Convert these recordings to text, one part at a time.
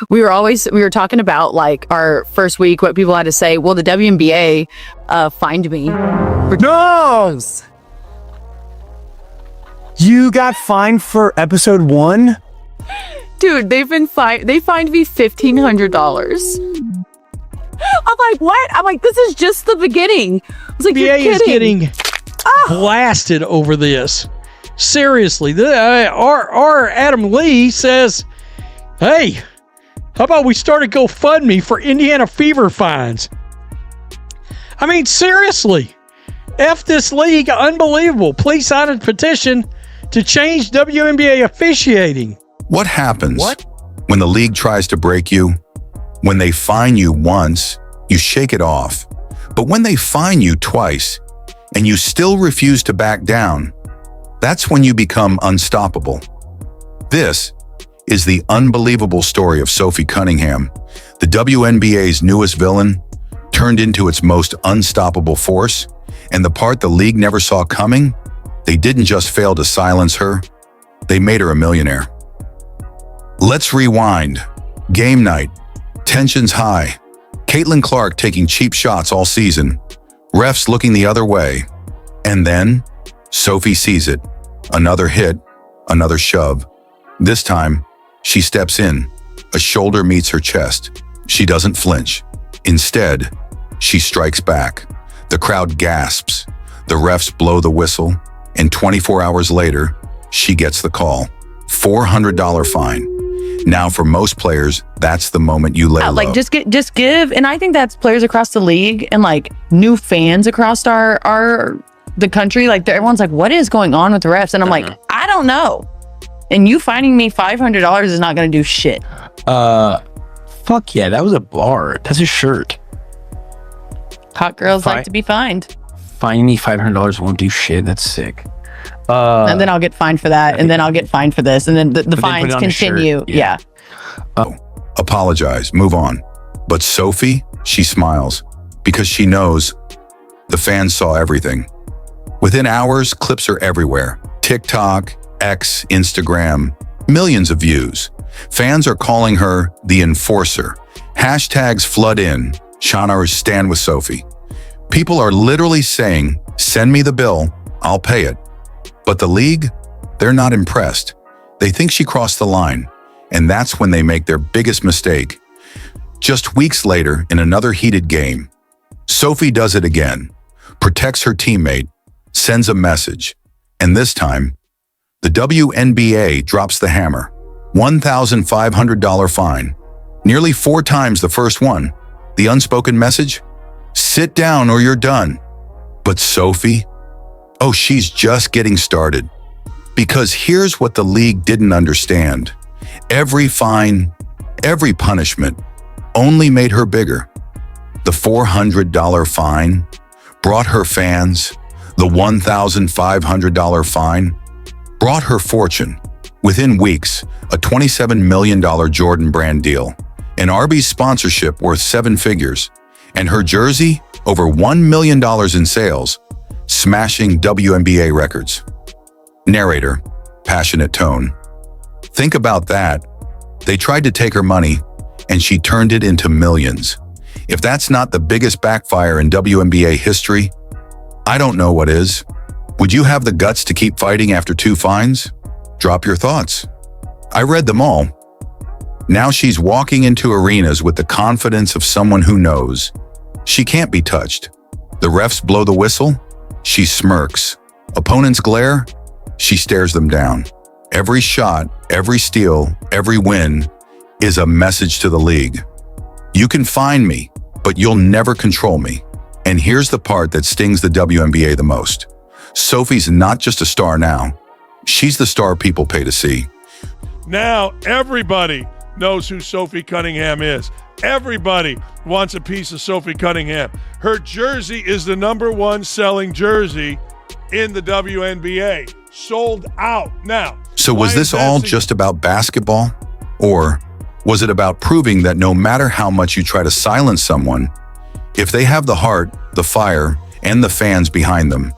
we were talking about like our first week, what people had to say. Well, the WNBA fined me. No! You got fined for episode 1? Dude, they fined me $1,500. I'm like, what? I'm like, this is just the beginning. I was like, you're kidding. is getting blasted over this. Seriously, our Adam Lee says, hey, how about we start a GoFundMe for Indiana Fever fines? I mean, seriously, F this league, unbelievable. Please sign a petition to change WNBA officiating. What happens when the league tries to break you? When they fine you once, you shake it off. But when they fine you twice and you still refuse to back down, that's when you become unstoppable. This is the unbelievable story of Sophie Cunningham, the WNBA's newest villain, turned into its most unstoppable force. And the part the league never saw coming, they didn't just fail to silence her, they made her a millionaire. Let's rewind. Game night. Tensions high. Caitlin Clark taking cheap shots all season. Refs looking the other way. And then, Sophie sees it. Another hit, another shove. This time, she steps in. A shoulder meets her chest. She doesn't flinch. Instead, she strikes back. The crowd gasps. The refs blow the whistle. And 24 hours later, she gets the call. $400 fine. Now, for most players, that's the moment you lay low. Like, just give, and I think that's players across the league and like new fans across the country. Like, everyone's like, "What is going on with the refs?" And I'm like, I don't know. And you finding me $500 is not going to do shit. Fuck yeah, that was a bar. That's a shirt. Hot girls like to be fined. Finding me $500 won't do shit. That's sick. And then I'll get fined for that, and then I'll get fined for this, and then the fines continue. Yeah. Apologize, move on. But Sophie, she smiles because she knows the fans saw everything. Within hours, clips are everywhere. TikTok, X, Instagram, millions of views. Fans are calling her the enforcer. Hashtags flood in. Shanars stand with Sophie. People are literally saying, send me the bill, I'll pay it. But the league, they're not impressed. They think she crossed the line, and that's when they make their biggest mistake. Just weeks later, in another heated game, Sophie does it again, protects her teammate, sends a message, and this time, the WNBA drops the hammer. $1,500 fine, nearly 4 times the first one. The unspoken message? Sit down or you're done. But Sophie? Oh, she's just getting started. Because here's what the league didn't understand. Every fine, every punishment only made her bigger. The $400 fine brought her fans. The $1,500 fine brought her fortune. Within weeks, a $27 million Jordan brand deal, an Arby's sponsorship worth 7 figures, and her jersey over $1 million in sales, smashing WNBA records. Narrator, passionate tone. Think about that. They tried to take her money, and she turned it into millions. If that's not the biggest backfire in WNBA history, I don't know what is. Would you have the guts to keep fighting after 2 fines? Drop your thoughts. I read them all. Now she's walking into arenas with the confidence of someone who knows. She can't be touched. The refs blow the whistle. She smirks. Opponents glare. She stares them down. Every shot, every steal, every win is a message to the league. You can fine me, but you'll never control me. And here's the part that stings the WNBA the most. Sophie's not just a star now. She's the star people pay to see. Now everybody knows who Sophie Cunningham is. Everybody wants a piece of Sophie Cunningham. Her jersey is the #1 selling jersey in the WNBA. Sold out. Now, so was this all just about basketball? Or was it about proving that no matter how much you try to silence someone, if they have the heart, the fire, and the fans behind them,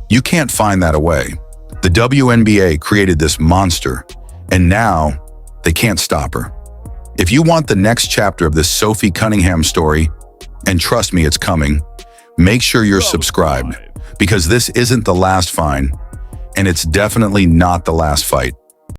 you can't find that away? The WNBA created this monster, and now they can't stop her. If you want the next chapter of this Sophie Cunningham story, and trust me, it's coming, make sure you're subscribed, because this isn't the last fine, and it's definitely not the last fight.